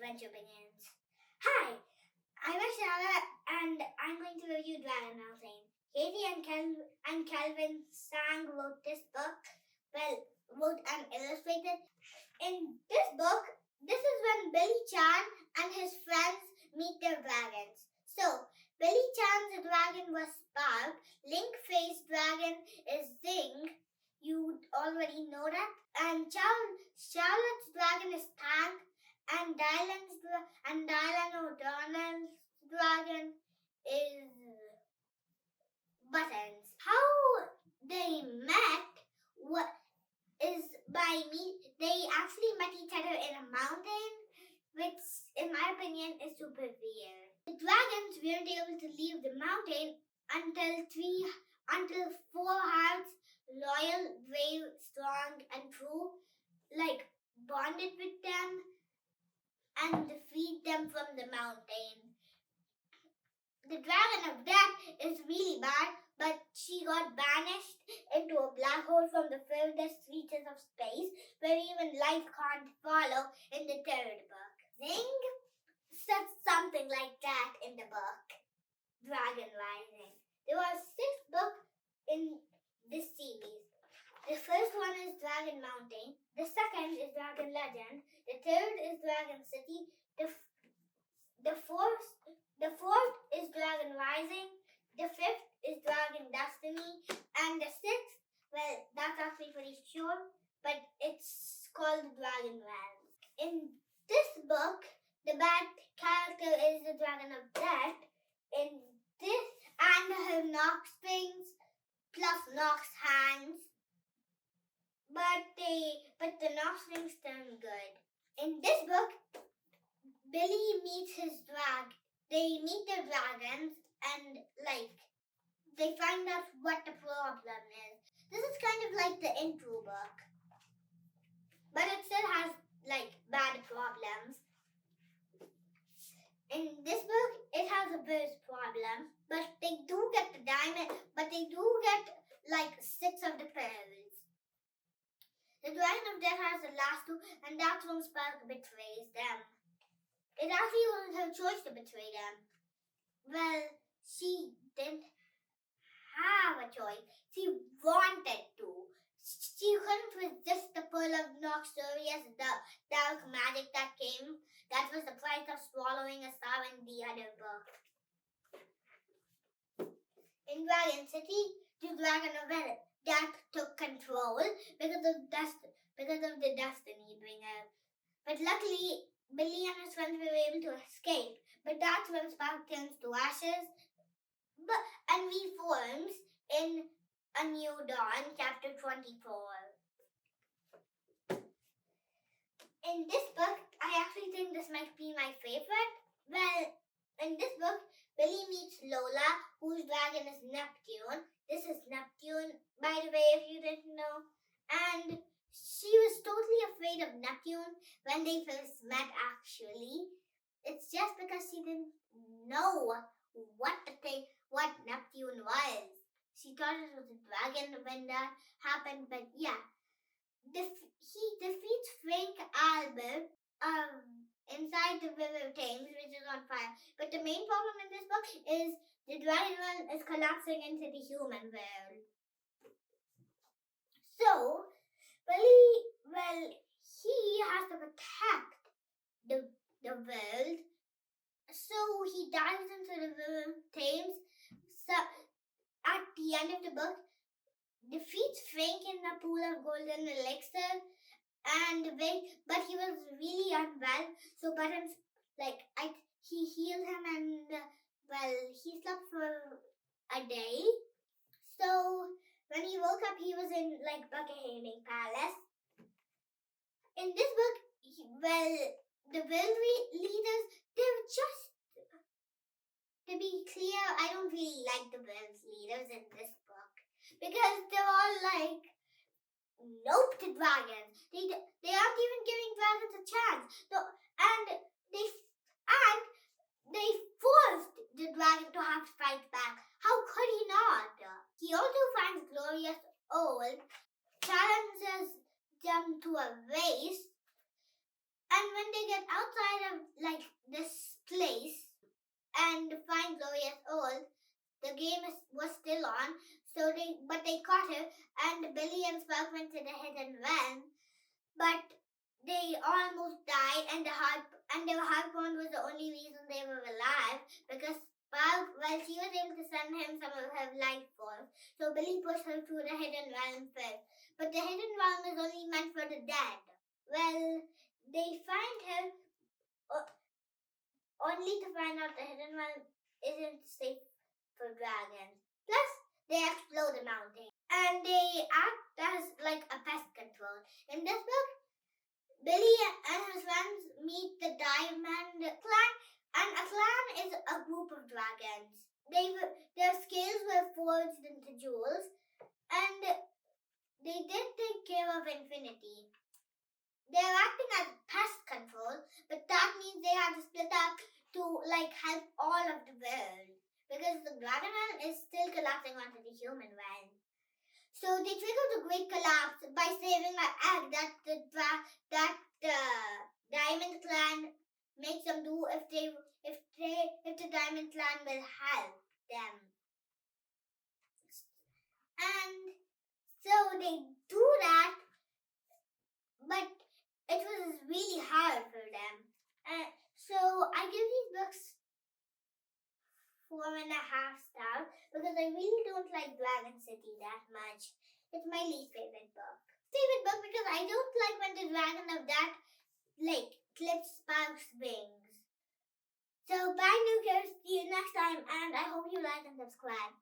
adventure begins. Hi, I'm Akshara and I'm going to review Dragon Mountain. Katie and Kevin Tsang wrote this book. Wrote and illustrated. In this book, this is when Billy Chan and his friends meet their dragons. So, Billy Chan's dragon was Spark. Ling-Fei's dragon is Zing. You already know that. And Charlotte's dragon is Tang. And Dylan O'Donnell's dragon is Buttons. How they met they actually met each other in a mountain, which in my opinion is super weird. The dragons weren't able to leave the mountain until 4 hearts, loyal, brave, strong, and true, bonded with them and freed them from the mountain. The Dragon of Death is really bad, but she got banished into a black hole from the furthest reaches of space, where even life can't follow in the third book. Zing said something like that in the book, Dragon Rising. There are 6 books in this series. The first one is Dragon Mountain, the second is Dragon Legend, the third is Dragon City, the fourth is Dragon Rising, the 5th is Dragon Destiny, and the 6th, well, that's actually pretty sure, but it's called Dragon Realms. In this book, the bad character is the Dragon of Death, and her Nook strings plus Nook's hands, but the Nook strings turn good. In this book, Billy meets they meet their dragons and they find out what the problem is. This is kind of like the intro book, but it still has bad problems. In this book, it has a birth problem, but they do get the diamond, but they do get 6 of the pearls. The Dragon of Death has the last 2, and that's when Spark betrays them. It actually wasn't her choice to betray them. Well, she didn't have a choice. She wanted to. She couldn't resist the Pearl of Noxurious dark magic that came. That was the price of swallowing a star in the other book. In Dragon City, the Dragon of Death took control because of the Destiny Bringer. But luckily, Billy and his friends were able to escape. But that's when Spark turns to ashes and reforms in A New Dawn, chapter 24. In this book, I actually think this might be my favorite. Well, in this book, Billy meets Lola, whose dragon is Neptune. This is Neptune, by the way, if you didn't know. And she was totally afraid of Neptune when they first met, actually. It's just because she didn't know what Neptune was. She thought it was a dragon when that happened, but yeah. He defeats Frank Albert inside the river Thames, which is on fire. But the main problem in this book is the dragon realm is collapsing into the human world. So, he has to protect the world. So he dives into the river Thames. So at the end of the book, defeats Frank in the pool of golden elixir, but he was really unwell. So Buttons, he healed him, and he slept for a day. So when he woke up, he was in Buckingham Palace. In this book, the world leaders, they're just, to be clear, I don't really like the world leaders in this book because they're all nope to dragons. They aren't even giving dragons a chance. And they forced the dragon to have to fight back. How could he not? He also finds Glorious Owl, challenges them to a race, And when they get outside of like this place and find Gloria's old, the game was still on. But they caught her, and Billy and Spark went to the hidden realm. But they almost died, and their heart bond was the only reason they were alive, because Spark, well, she was able to send him some of her life force. So Billy pushed her through the hidden realm first. But the hidden realm is only meant for the dead. Well, they find her only to find out the hidden realm isn't safe for dragons. Plus, they explode the mountain. And they act as like a pest control. In this book, Billy and his friends meet the Diamond Clan, and a clan is a group of dragons. Their scales were forged into jewels, and they did take care of Infinity. They're acting as pest control, but that means they have to split up to like help all of the world, because the dragon realm is still collapsing onto the human realm. So they trigger the great collapse by saving an egg that the Diamond Clan makes them do if the Diamond Clan will help them. And so they do that, but it was really hard for them. So I give these books 4.5 stars because I really don't like Dragon City that much. It's my least favorite book. Because I don't like when the dragon of that clips Spark's wings. So bye, Nookers. See you next time, and I hope you like and subscribe.